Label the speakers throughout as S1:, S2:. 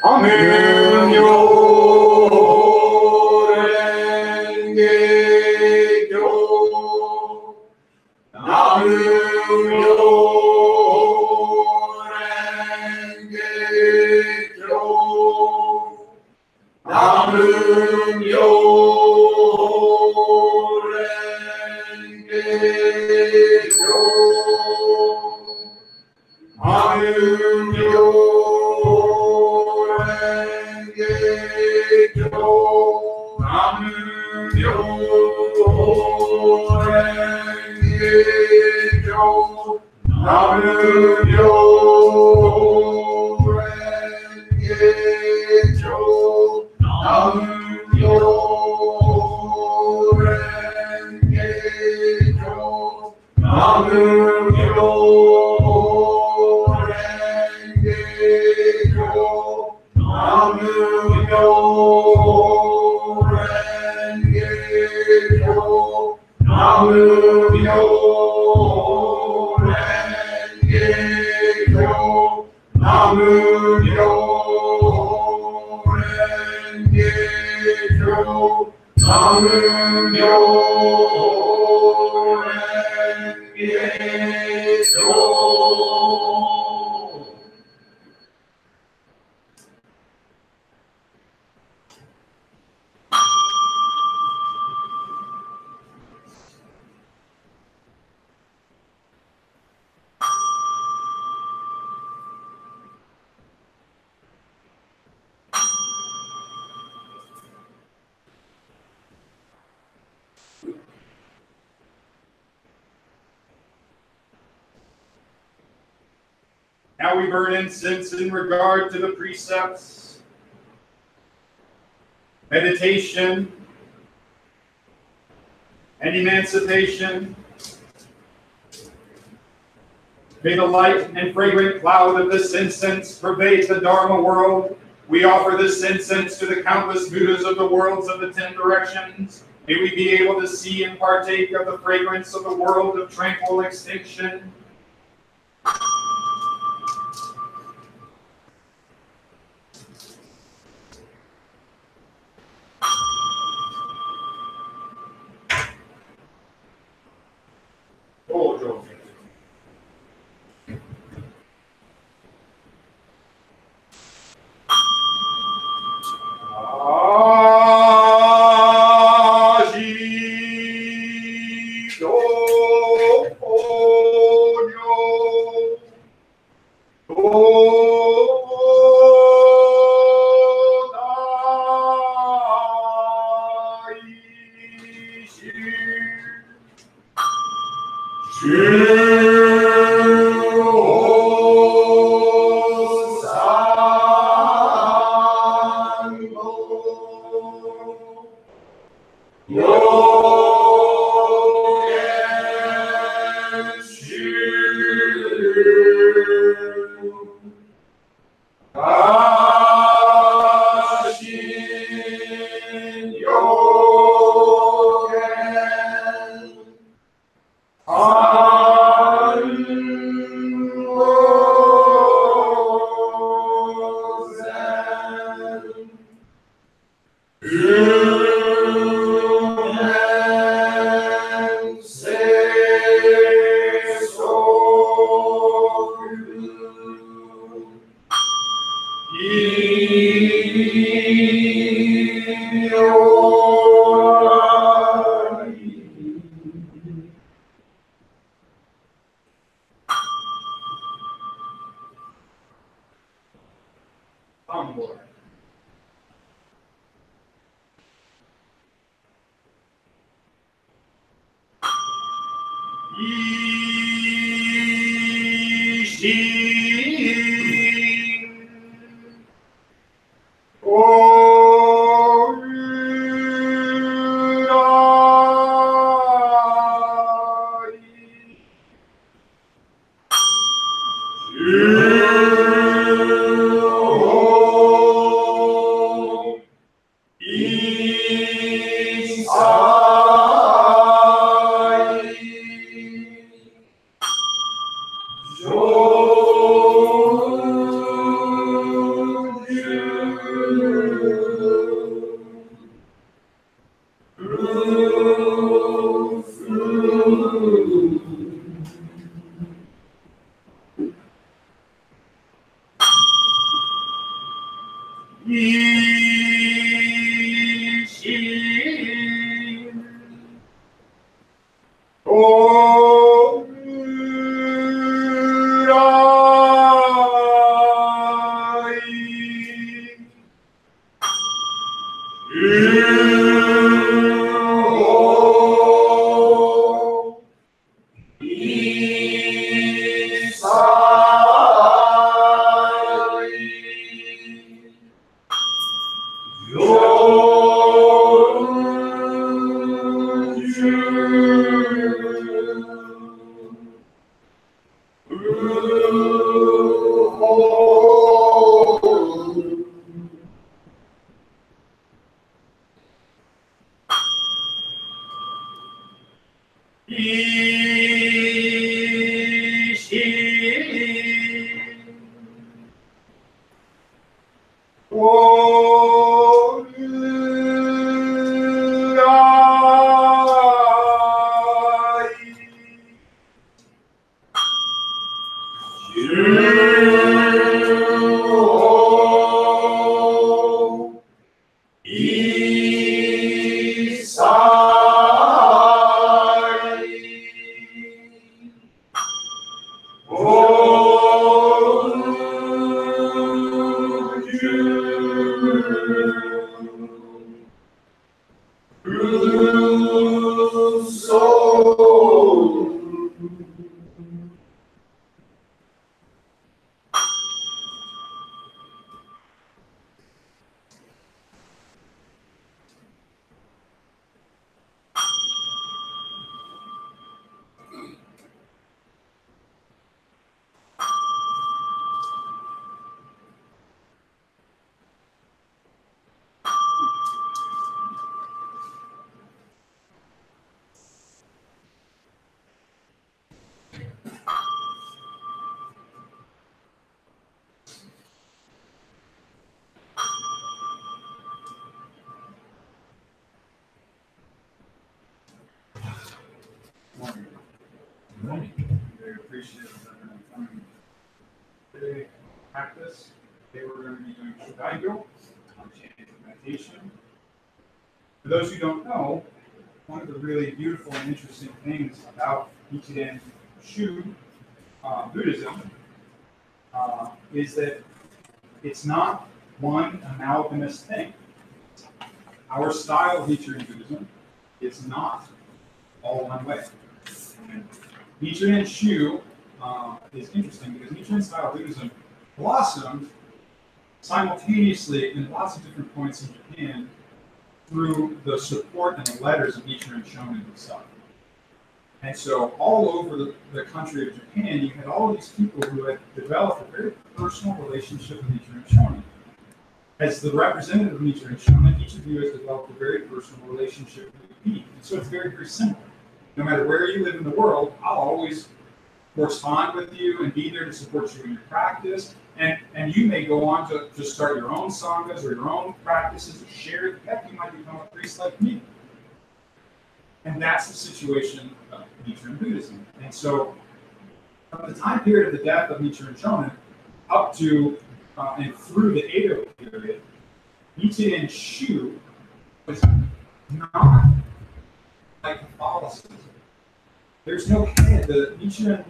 S1: Namu Renge Kyo. Namu Renge Kyo. Namu Renge Kyo. Now we burn incense in regard to the precepts, meditation, and emancipation. May the light and fragrant cloud of this incense pervade the Dharma world. We offer this incense to the countless Buddhas of the worlds of the 10 directions. May we be able to see and partake of the fragrance of the world of tranquil extinction. Very appreciative of everyone coming today. Practice. Today we're going to be doing Shoeizan, chanting meditation. For those who don't know, one of the really beautiful and interesting things about Nichiren Shu Buddhism is that it's not one amalgamous thing. Our style of Nichiren Buddhism is not all one way. Nichiren Shu is interesting because Nichiren style Buddhism blossomed simultaneously in lots of different points in Japan through the support and the letters of Nichiren Shonin himself. And so all over the country of Japan, you had all these people who had developed a very personal relationship with Nichiren Shonin. As the representative of Nichiren Shonin, each of you has developed a very personal relationship with me. And so it's very, very simple. No matter where you live in the world, I'll always correspond with you and be there to support you in your practice. And you may go on to just start your own sanghas or your own practices or share it. Heck, you might become a priest like me. And that's the situation of Nichiren Buddhism. And so from the time period of the death of Nichiren Shonin up to and through the Edo period, Nichiren Shu was not like Catholicism. There's no head. The Nichiren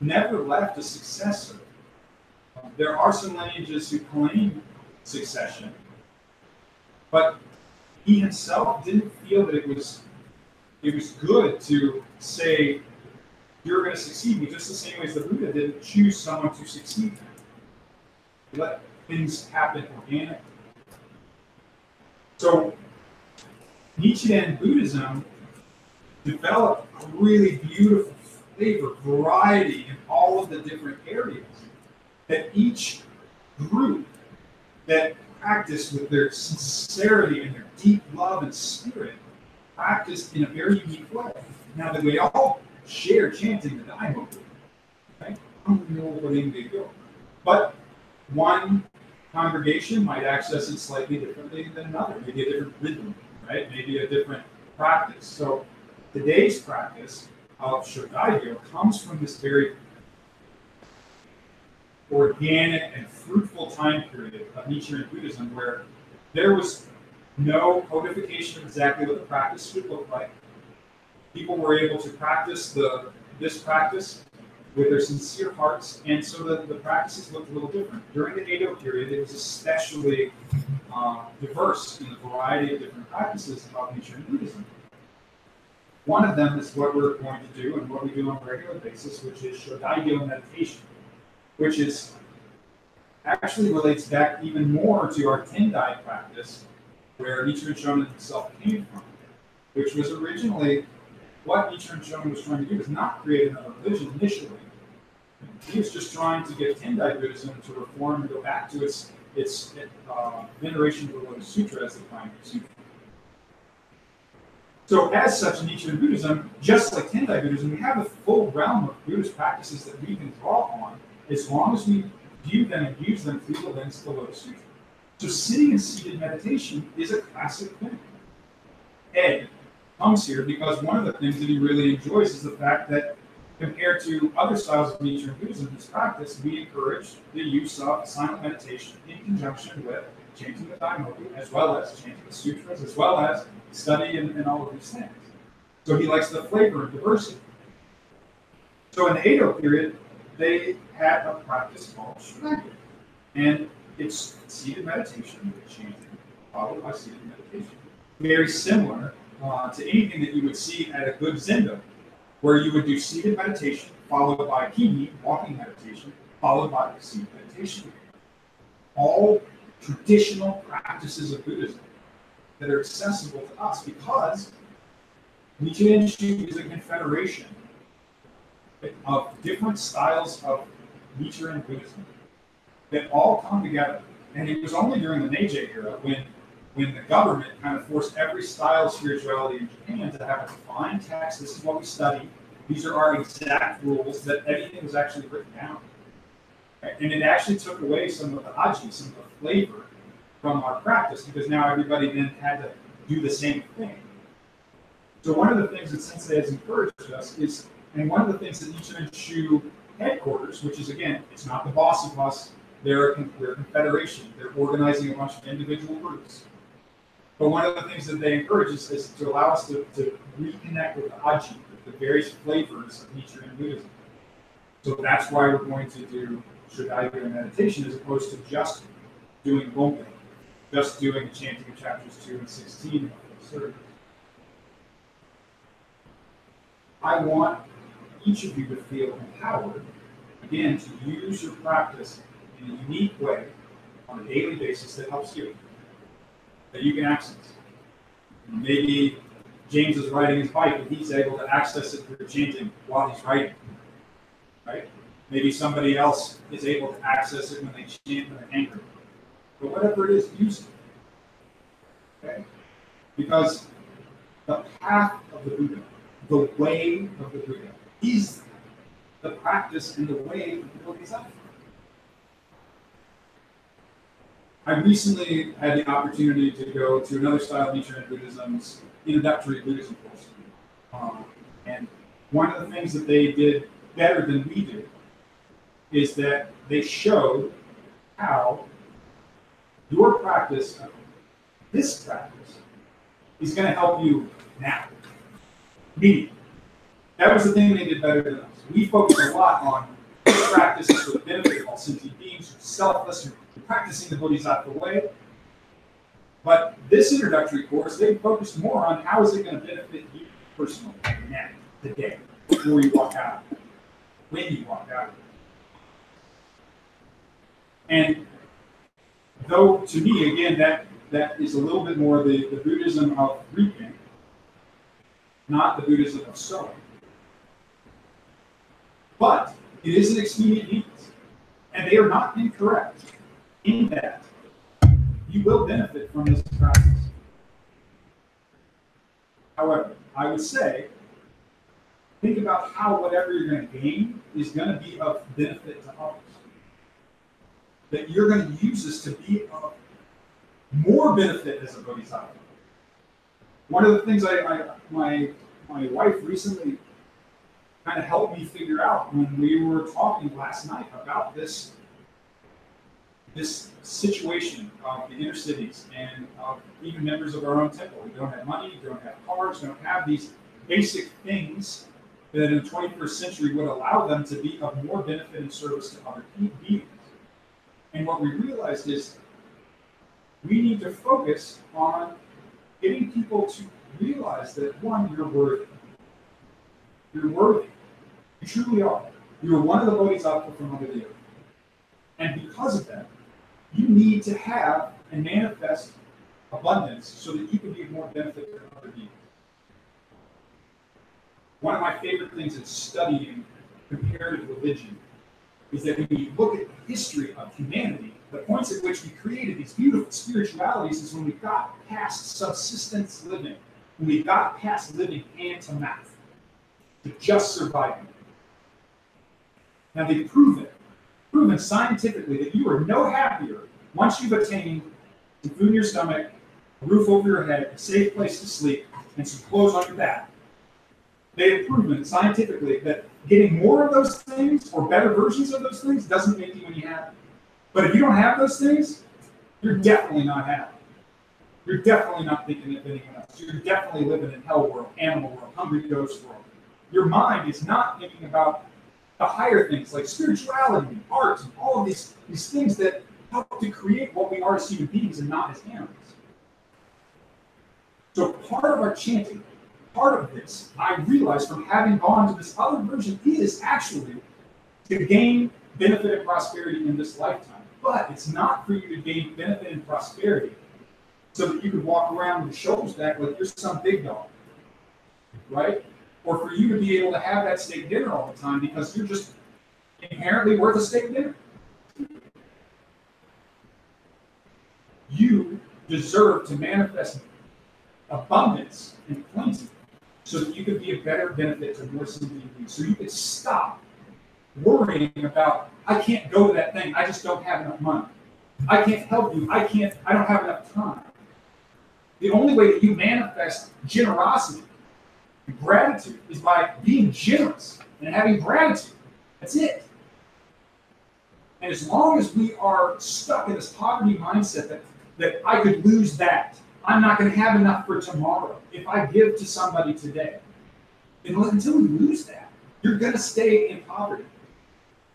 S1: never left a successor. There are some lineages who claim succession, but he himself didn't feel that it was good to say, you're going to succeed me, just the same way as the Buddha didn't choose someone to succeed him. He let things happen organically. So Nichiren Buddhism developed a really beautiful flavor, variety in all of the different areas that each group that practiced with their sincerity and their deep love and spirit practiced in a very unique way. Now that we all share chanting the Daimoku, right? But one congregation might access it slightly differently than another, maybe a different rhythm, right? Maybe a different practice. So today's practice of Shoeizan comes from this very organic and fruitful time period of Nichiren Buddhism where there was no codification of exactly what the practice would look like. People were able to practice this practice with their sincere hearts, and so the practices looked a little different. During the Edo period, it was especially diverse in the variety of different practices of Nichiren Buddhism. One of them is what we're going to do and what we do on a regular basis, which is Shoeizan meditation, which is actually relates back even more to our Tendai practice, where Nichiren Shonin himself came from, which was originally what Nichiren Shonin was trying to do was not create another religion initially. He was just trying to get Tendai Buddhism to reform and go back to its veneration of the Lotus Sutra as the primary sutra. So as such, in Nichiren Buddhism, just like Tendai Buddhism, we have a full realm of Buddhist practices that we can draw on as long as we view them and use them through the lens of the Lotus Sutra. So sitting and seated meditation is a classic thing. Ed comes here because one of the things that he really enjoys is the fact that compared to other styles of Nichiren Buddhism, his practice, we encourage the use of silent meditation in conjunction with chanting the Daimoku, as well as chanting the sutras, as well as study and all of these things. So he likes the flavor and diversity. So in the Edo period, they had a practice called Shoeizan, and it's seated meditation, chanting, followed by seated meditation. Very similar to anything that you would see at a good Zendo, where you would do seated meditation, followed by Kimi, walking meditation, followed by seated meditation. All traditional practices of Buddhism that are accessible to us because Nichiren Shu is a confederation of different styles of Nichiren Buddhism that all come together. And it was only during the Meiji era when the government kind of forced every style of spirituality in Japan to have a defined text. This is what we study. These are our exact rules, that everything was actually written down. Right? And it actually took away some of the aji, some of the flavor from our practice, because now everybody then had to do the same thing. So one of the things that Sensei has encouraged us is, and one of the things that Nichiren Shu headquarters, which is, again, it's not the boss of us, we're a confederation. They're organizing a bunch of individual groups. But one of the things that they encourage us is to allow us to reconnect with the aji, with the various flavors of Nichiren Buddhism. So that's why we're going to do Shoeizan meditation as opposed to just doing Gonpen, just doing the chanting of chapters 2 and 16 of the service. I want each of you to feel empowered, again, to use your practice in a unique way on a daily basis that helps you, that you can access. Maybe James is riding his bike and he's able to access it through chanting while he's riding, right? Maybe somebody else is able to access it when they chant when they're angry. But whatever it is, use it, okay? Because the path of the Buddha, the way of the Buddha, is the practice and the way of the Bodhisattva. I recently had the opportunity to go to another style of Nichiren Buddhism's introductory Buddhism course. And one of the things that they did better than we did is that they showed how your practice, this practice, is going to help you now. Immediately. That was the thing they did better than us. We focused a lot on practices for the benefit of all sentient beings, selfless, and practicing the Bodhisattva way. But this introductory course, they focused more on how is it going to benefit you personally now, today, before you walk out, when you walk out. And though, to me, again, that is a little bit more the Buddhism of reaping, not the Buddhism of sowing. But it is an expedient means. And they are not incorrect in that you will benefit from this practice. However, I would say, think about how whatever you're going to gain is going to be of benefit to others. That you're going to use this to be of more benefit as a bodhisattva. One of the things my wife recently kind of helped me figure out when we were talking last night about this this situation of the inner cities and of even members of our own temple. We don't have money, we don't have cars, we don't have these basic things that in the 21st century would allow them to be of more benefit and service to other beings. And what we realized is we need to focus on getting people to realize that, one, you're worthy. You're worthy. You truly are. You're one of the bodhisattvas from under the earth. And because of that, you need to have and manifest abundance so that you can be of more benefit to other beings. One of my favorite things in studying comparative religion is that when you look at the history of humanity, the points at which we created these beautiful spiritualities is when we got past subsistence living, when we got past living hand to mouth, to just surviving. Now they've proven scientifically that you are no happier once you've attained some food in your stomach, a roof over your head, a safe place to sleep, and some clothes on your back. They have proven scientifically that getting more of those things or better versions of those things doesn't make you any happier. But if you don't have those things, you're definitely not happy. You're definitely not thinking of anyone else. You're definitely living in hell world, animal world, hungry ghost world. Your mind is not thinking about the higher things like spirituality, art, and all of these things that help to create what we are as human beings and not as animals. So part of our chanting, part of this, I realized from having gone to this other version, is actually to gain benefit and prosperity in this lifetime. But it's not for you to gain benefit and prosperity so that you can walk around with your shoulders back like you're some big dog, right? Or for you to be able to have that steak dinner all the time because you're just inherently worth a steak dinner. You deserve to manifest abundance and plenty so that you can be a better benefit to more sentient beings. So you can stop worrying about, I can't go to that thing, I just don't have enough money. I can't help you, I don't have enough time. The only way that you manifest generosity and gratitude is by being generous and having gratitude. That's it. And as long as we are stuck in this poverty mindset that I could lose that, I'm not going to have enough for tomorrow if I give to somebody today. And until we lose that, you're going to stay in poverty.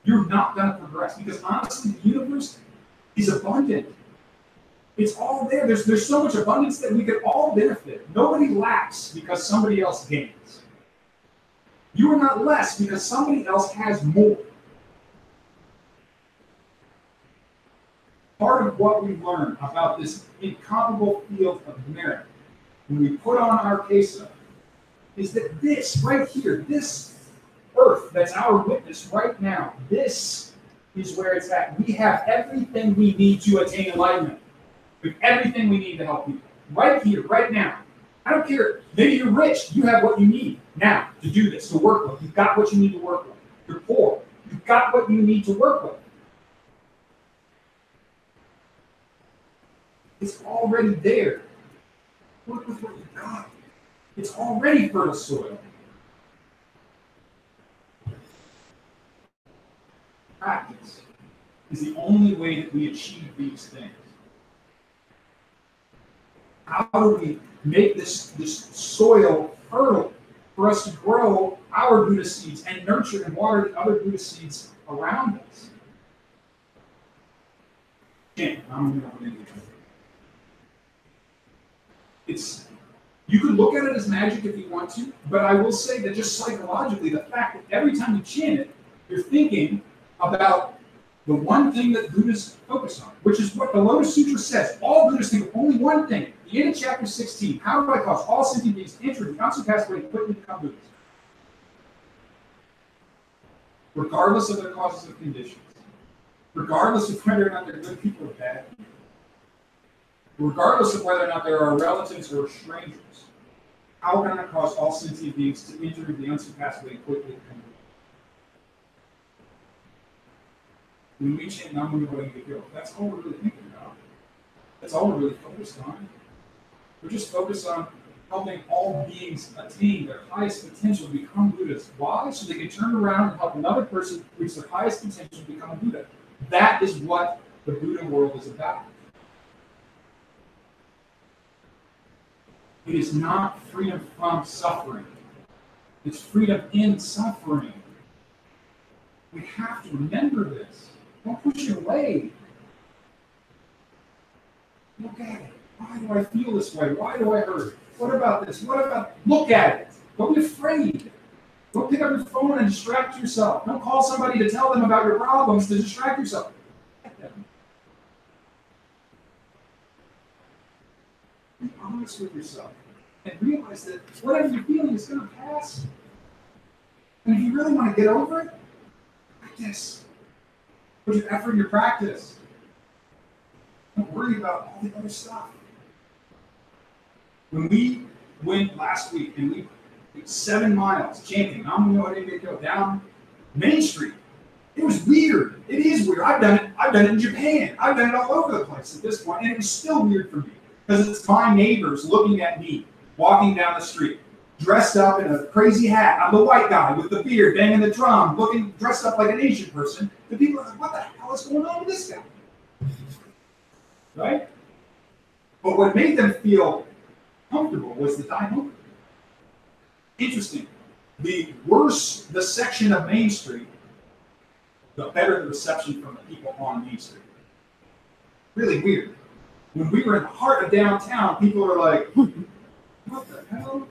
S1: You're not going to progress because honestly, the universe is abundant. It's all there. There's so much abundance that we could all benefit. Nobody lacks because somebody else gains. You are not less because somebody else has more. Part of what we learn about this incomparable field of merit, when we put on our queso, is that this right here, this earth that's our witness right now, this is where it's at. We have everything we need to attain enlightenment. We have everything we need to help people. Right here, right now. I don't care. Maybe you're rich. You have what you need now to do this, to work with. You've got what you need to work with. You're poor. You've got what you need to work with. It's already there. Work with what you've got. It's already fertile soil. Practice is the only way that we achieve these things. How do we make this soil fertile for us to grow our Buddha seeds and nurture and water the other Buddha seeds around us? You could look at it as magic if you want to, but I will say that just psychologically, the fact that every time you chant it, you're thinking about the one thing that Buddhists focus on, which is what the Lotus Sutra says. All Buddhists think of only one thing. The end of chapter 16, how do I cause all sentient beings to enter the unsurpassed way to quickly become Buddhists? Regardless of their causes of conditions, regardless of whether or not they're good people or bad people, regardless of whether or not there are relatives or strangers, how can I cause all sentient beings to enter the unsurpassed way and quickly become Buddhists? When we chant Namu, that's all we're really thinking about. That's all we're really focused on. We're just focused on helping all beings attain their highest potential to become Buddhas. Why? So they can turn around and help another person reach their highest potential to become a Buddha. That is what the Buddha world is about. It is not freedom from suffering. It's freedom in suffering. We have to remember this. Don't push it away. Look at it. Why do I feel this way? Why do I hurt? What about this? What about... Look at it. Don't be afraid. Don't pick up your phone and distract yourself. Don't call somebody to tell them about your problems to distract yourself. Be honest with yourself and realize that whatever you're feeling is going to pass. And if you really want to get over it, practice. Put your effort in your practice. Don't worry about all the other stuff. When we went last week and we 7 miles chanting Namu down Main Street, it was weird. It is weird. I've done it in Japan. I've done it all over the place at this point, and it was still weird for me because it's my neighbors looking at me walking down the street, dressed up in a crazy hat. I'm the white guy with the beard, banging the drum, dressed up like an Asian person. The people are like, "What the hell is going on with this guy?" Right? But what made them feel comfortable was the Daimoku. Interesting. The worse the section of Main Street, the better the reception from the people on Main Street. Really weird. When we were in the heart of downtown, people were like, "What the hell?"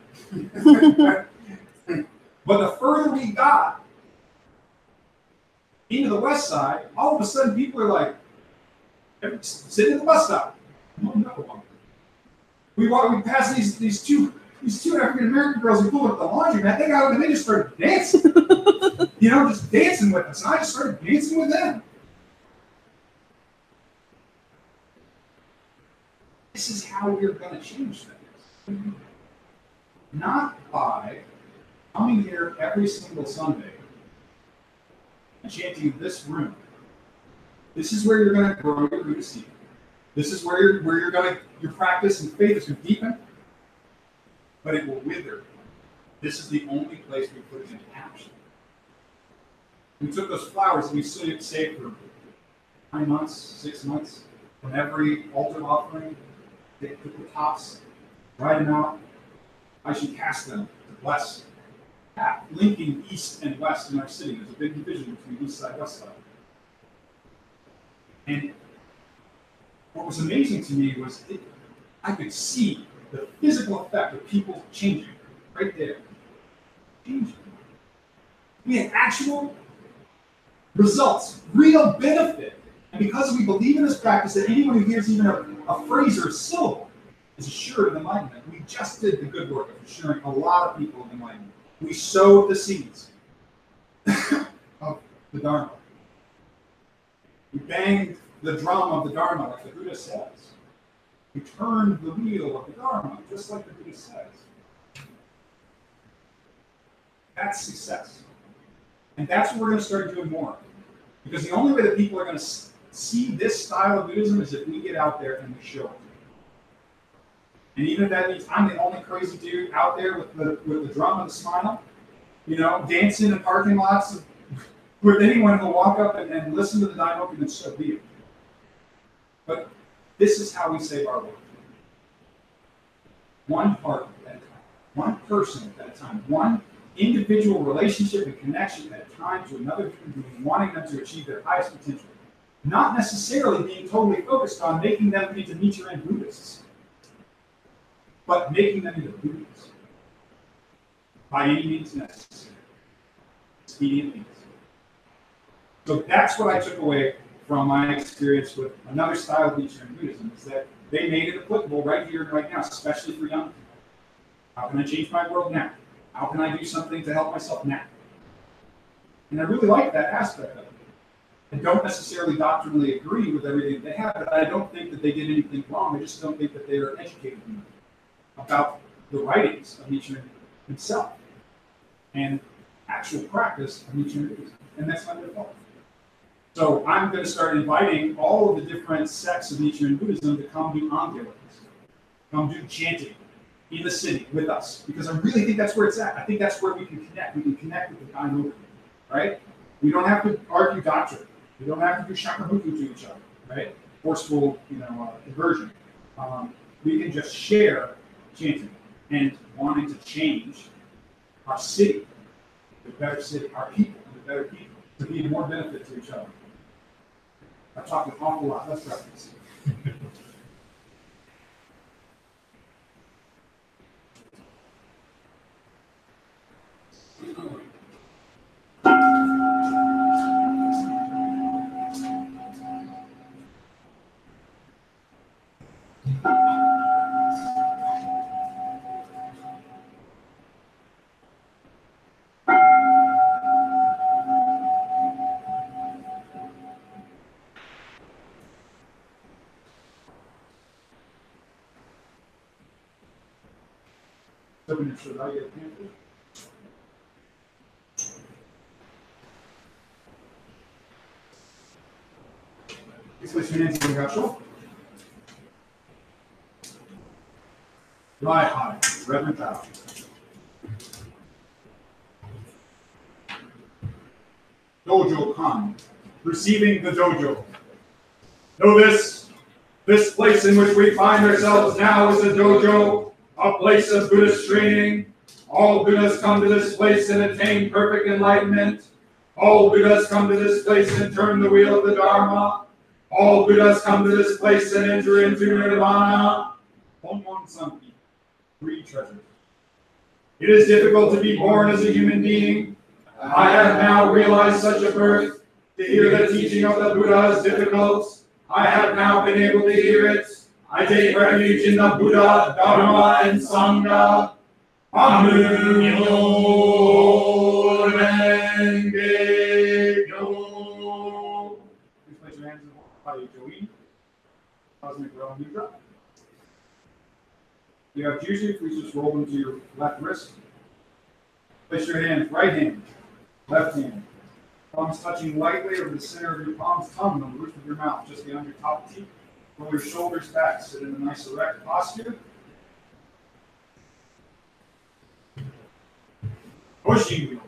S1: But the further we got into the west side, all of a sudden people are like, sitting at the bus stop. We passed these two African American girls who pulled up the laundromat. They got up and they just started dancing. Just dancing with us. And I just started dancing with them. This is how we're going to change things. Not by coming here every single Sunday and chanting in this room. This is where you're going to grow your Buddhist. This is where your practice and faith is going to deepen, but it will wither. This is the only place we put it into action. We took those flowers and we saved for 9 months, 6 months, from every altar offering. They took the tops, write them out. I should cast them to bless that, linking east and west in our city. There's a big division between east side, west side. And what was amazing to me was I could see the physical effect of people changing right there. Changing. We had actual results, real benefit. And because we believe in this practice that anyone who hears even a phrase or a syllable is assured of enlightenment, we just did the good work of assuring a lot of people of enlightenment. We sowed the seeds of the Dharma. We banged the drum of the Dharma, like the Buddha says. We turned the wheel of the Dharma, just like the Buddha says. That's success. And that's what we're going to start doing more. Because the only way that people are going to see this style of Buddhism is if we get out there and we show it. And even if that means I'm the only crazy dude out there with the drum and the smile, dancing in parking lots with anyone who'll walk up and listen to the Daimoku, then so be it. But this is how we save our world. One heart at a time. One person at a time. One individual relationship and connection at a time to another human being, wanting them to achieve their highest potential. Not necessarily being totally focused on making them into Nichiren Buddhists, but making them into Buddhists. By any means necessary. Expedient means. So that's what I took away from my experience with another style of Nichiren Buddhism, is that they made it applicable right here and right now, especially for young people. How can I change my world now? How can I do something to help myself now? And I really like that aspect of it. I don't necessarily doctrinally agree with everything they have, but I don't think that they did anything wrong. I just don't think that they are educated enough about the writings of Nichiren himself and actual practice of Nichiren Buddhism. And that's not their fault. So I'm going to start inviting all of the different sects of Nichiren Buddhism to come do Ange with us. Come do chanting in the city with us. Because I really think that's where it's at. I think that's where we can connect. We can connect with the Daimoku, right? We don't have to argue doctrine. We don't have to do shakubuku to each other. right? Forceful, conversion. We can just share chanting and wanting to change our city, the better city, our people, the better people, to be more benefit to each other. I've talked an awful lot. Let's practice. Should I get a pamphlet? Please place your hands on your shoulder. Lie high, reverent bow. Dojo Kan, receiving the dojo. Know this place in which we find ourselves now is a dojo, a place of Buddhist training. All Buddhas come to this place and attain perfect enlightenment. All Buddhas come to this place and turn the wheel of the Dharma. All Buddhas come to this place and enter into Nirvana. Honmon Sanki, three treasures. It is difficult to be born as a human being. I have now realized such a birth. To hear the teaching of the Buddha is difficult. I have now been able to hear it. I take refuge in the Buddha, Dharma, and Sangha. Namu Myo Renge Kyo. Please place your hands in the body, Joey. Cosmic Realm Mudra. You have juicy, please just roll them to your left wrist. Place your hands, right hand, left hand. Palms touching lightly over the center of your palms, tongue on the roof of your mouth, just beyond your top teeth. Roll your shoulders back, sit in a nice erect posture. Pushing wheel.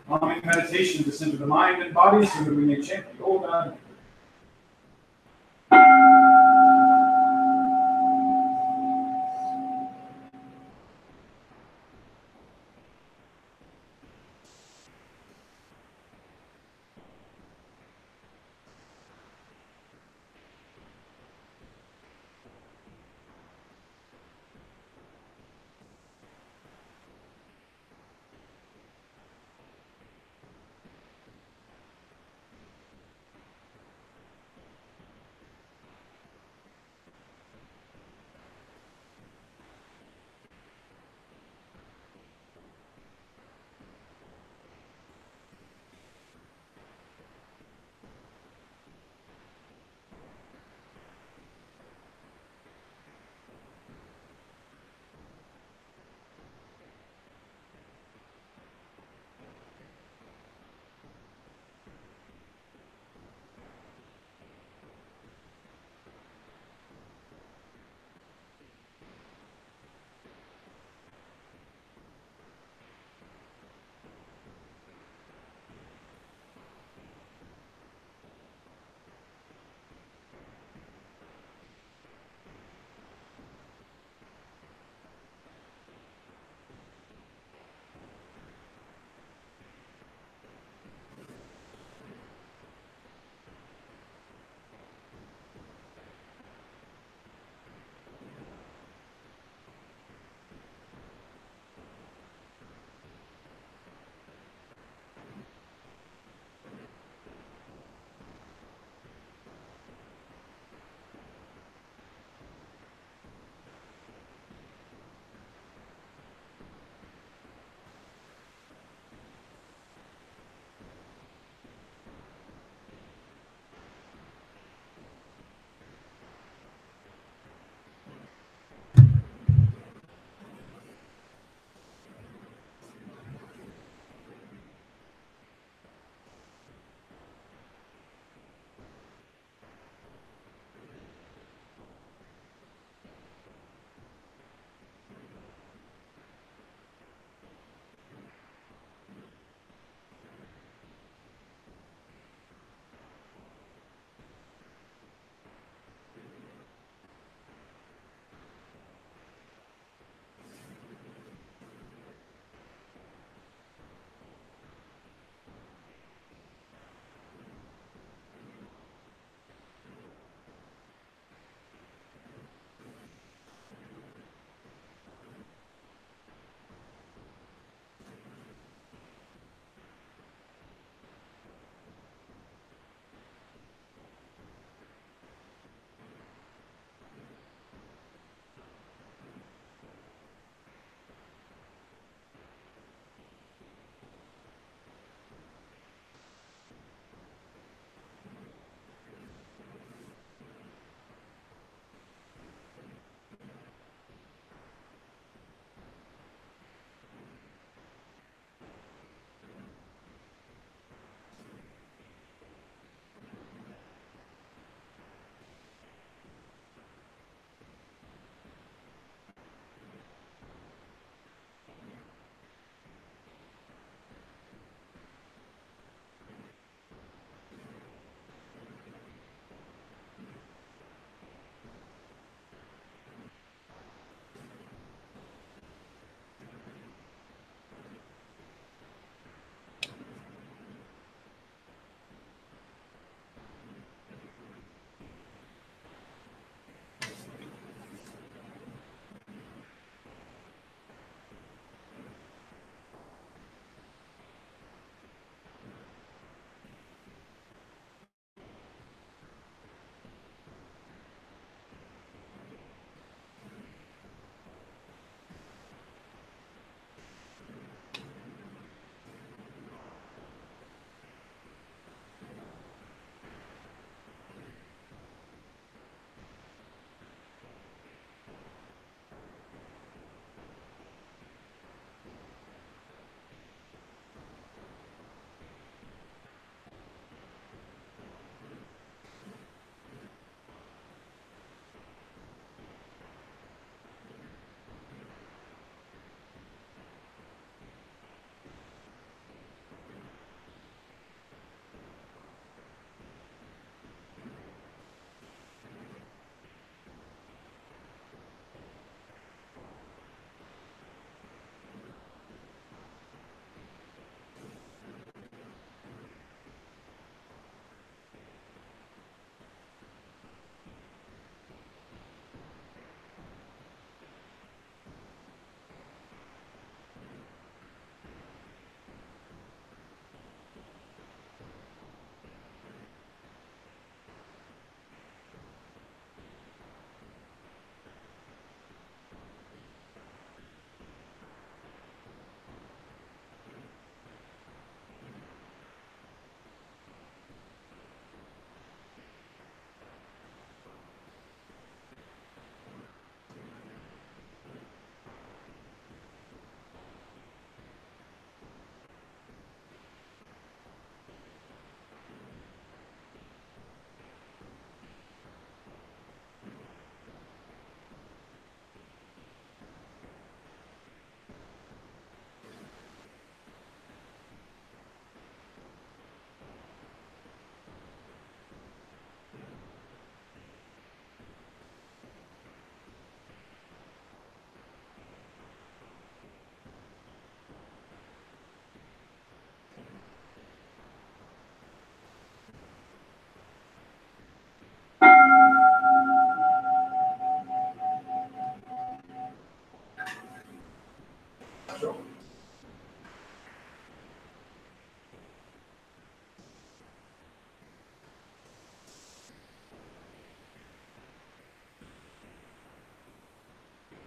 S1: Calming meditation to center the mind and body so that we may chant the old God.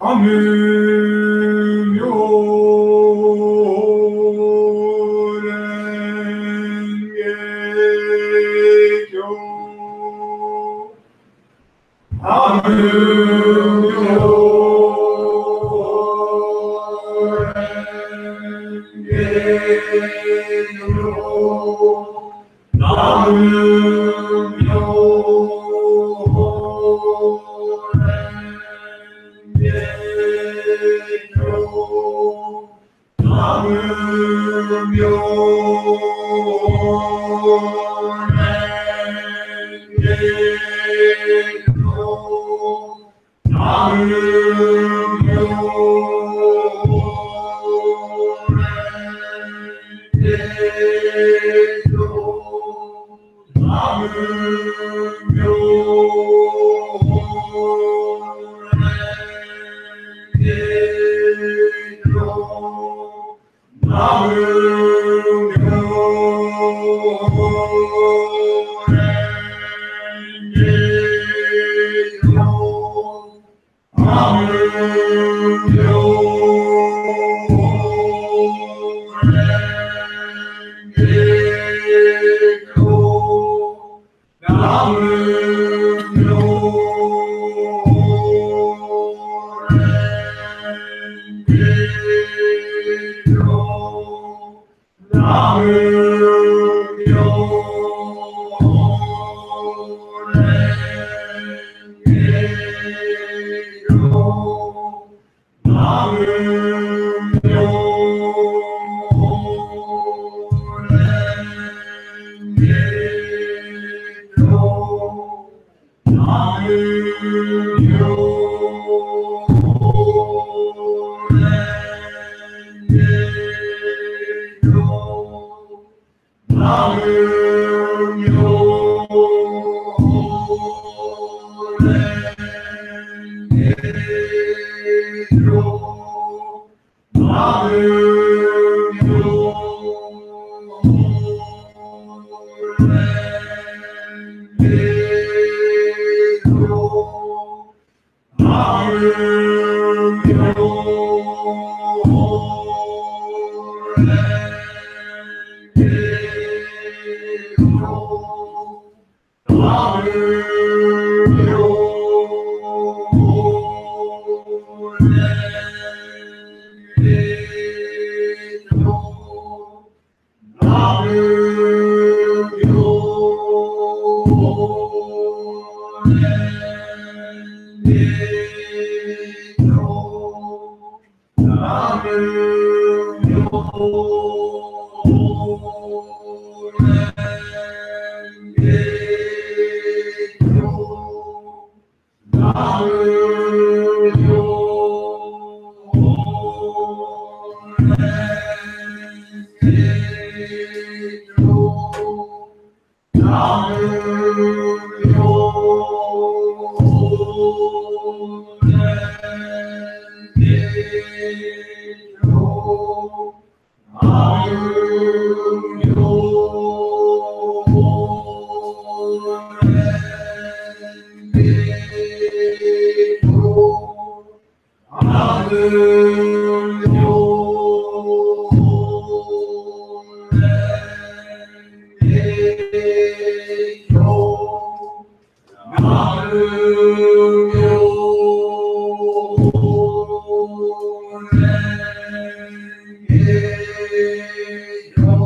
S1: Namu Myo Renge Kyo. Namu Myo Renge Kyo. Namu Myo Renge Kyo. Namu Myo Renge Kyo. Namu Myo Renge Kyo. Namu Myo Renge Kyo. Namu Myo Renge Kyo. Namu Myo Renge Kyo. Namu Myo Renge Kyo. Namu Myo Renge Kyo. Namu Myo Renge Kyo. Namu Myo Renge Kyo. Namu Myo Renge Kyo.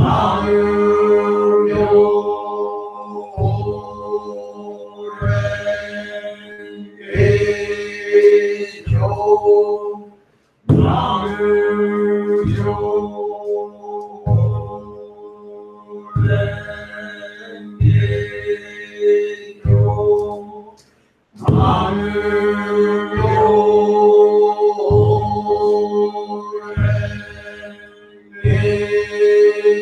S1: Namu Myo Renge Kyo. Namu Myo Namu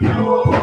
S1: Namu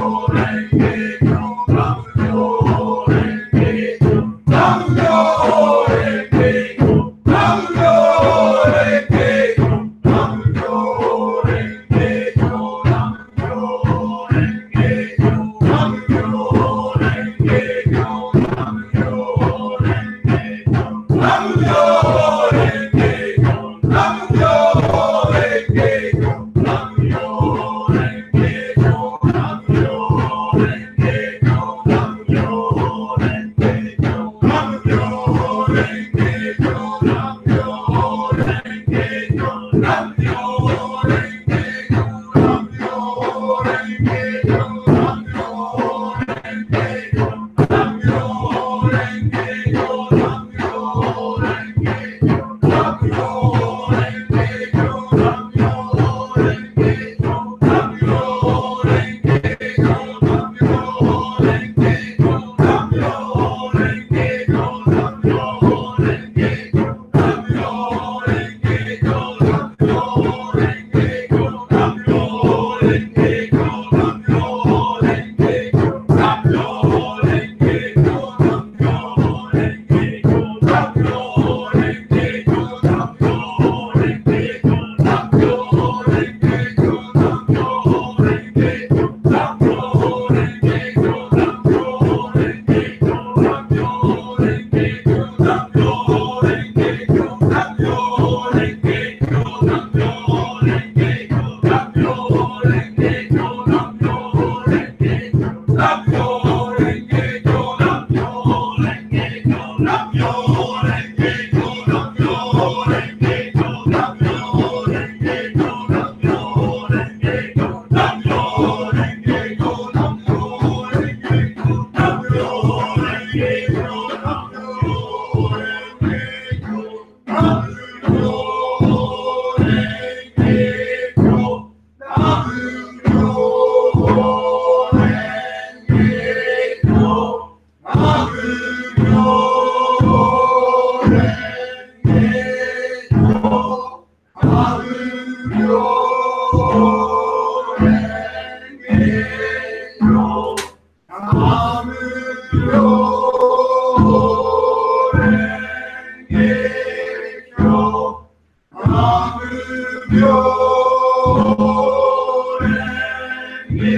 S1: Place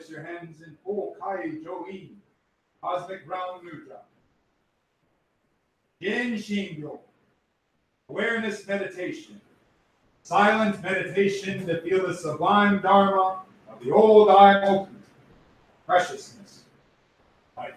S1: your hands in full Kai Join, Cosmic Ground Mudra. Yin Shingo, awareness meditation. Silent meditation to feel the sublime Dharma of the old I open. Preciousness. Life.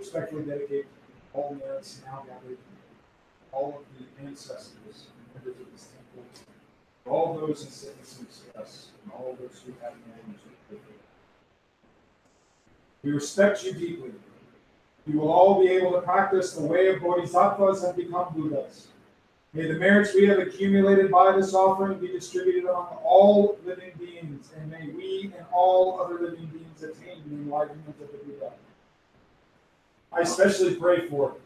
S2: respectfully dedicate all merits now gathered, all of the ancestors and members of this temple, all those in sickness and distress, and all those who have managed to live. We respect you deeply. You will all be able to practice the way of bodhisattvas and become Buddhas. May the merits we have accumulated by this offering be distributed among all living beings, and may we and all other living beings attain the enlightenment of the Buddha. I especially pray for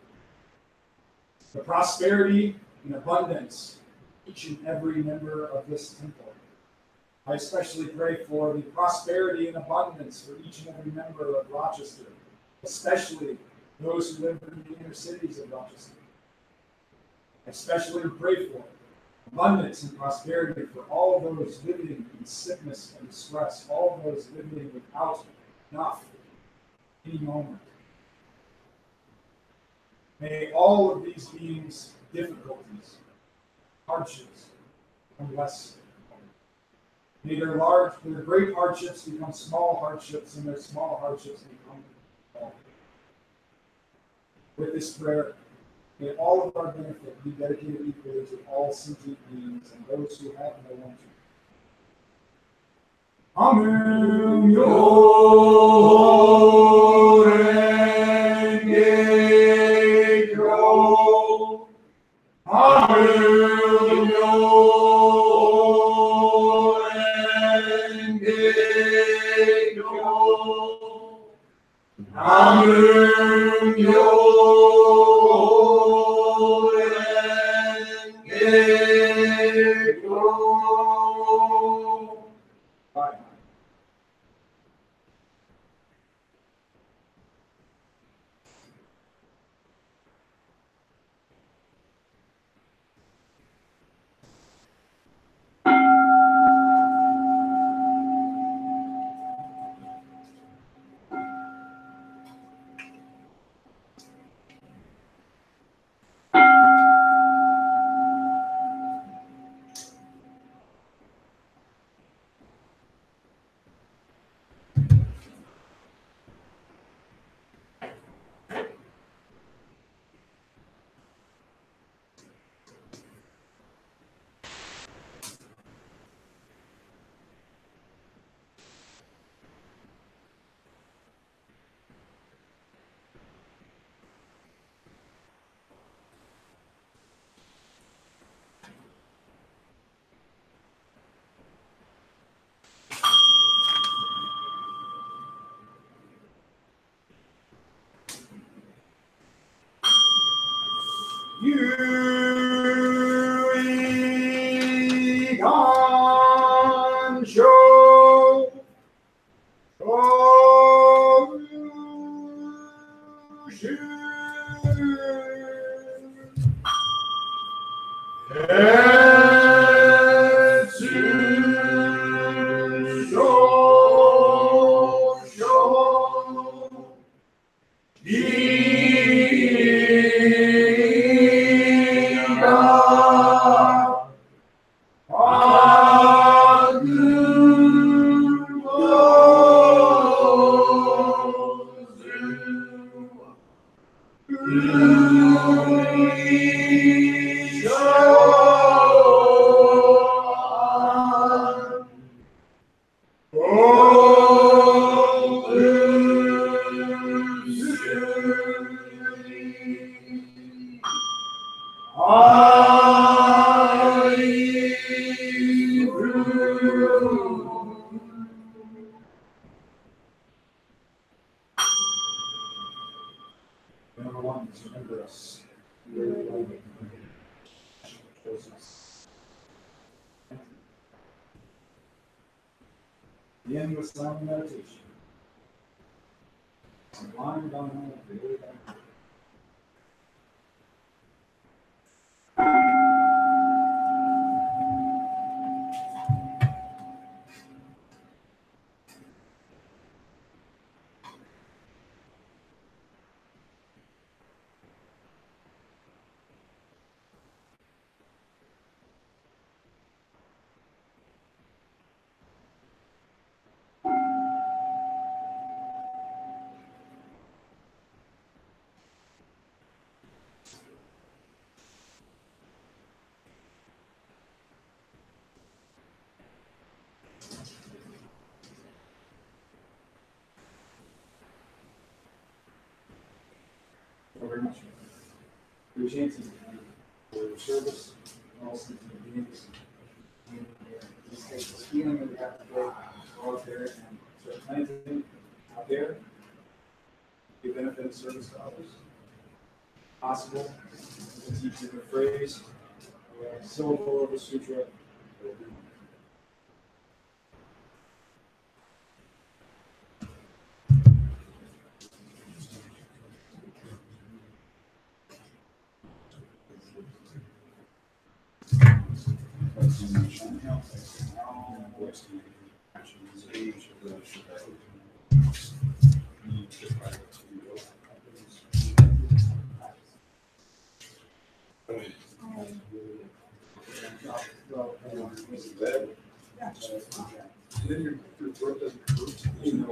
S2: the prosperity and abundance of each and every member of this temple. I especially pray for the prosperity and abundance for each and every member of Rochester, especially those who live in the inner cities of Rochester. I especially pray for abundance and prosperity for all those living in sickness and distress, all those living without enough any moment. May all of these beings' difficulties, hardships, become less. May their great hardships become small hardships, and their small hardships become small. With this prayer, may all of our benefit be dedicated equally to all sentient beings and those who have no one to. Namu Myo Renge Kyo. Namu Myo Renge Kyo. Namu Myo Renge Kyo. Bye. Shoeizan Number one is remember us. Begin with silent meditation. Lying down the way back. your chances for your service, and also to the beings. In this feeling that we have to go out there and start planting out there, give benefit and service to others. Possible, to teach you the phrase, syllable of the sutra. Then your throat doesn't hurt.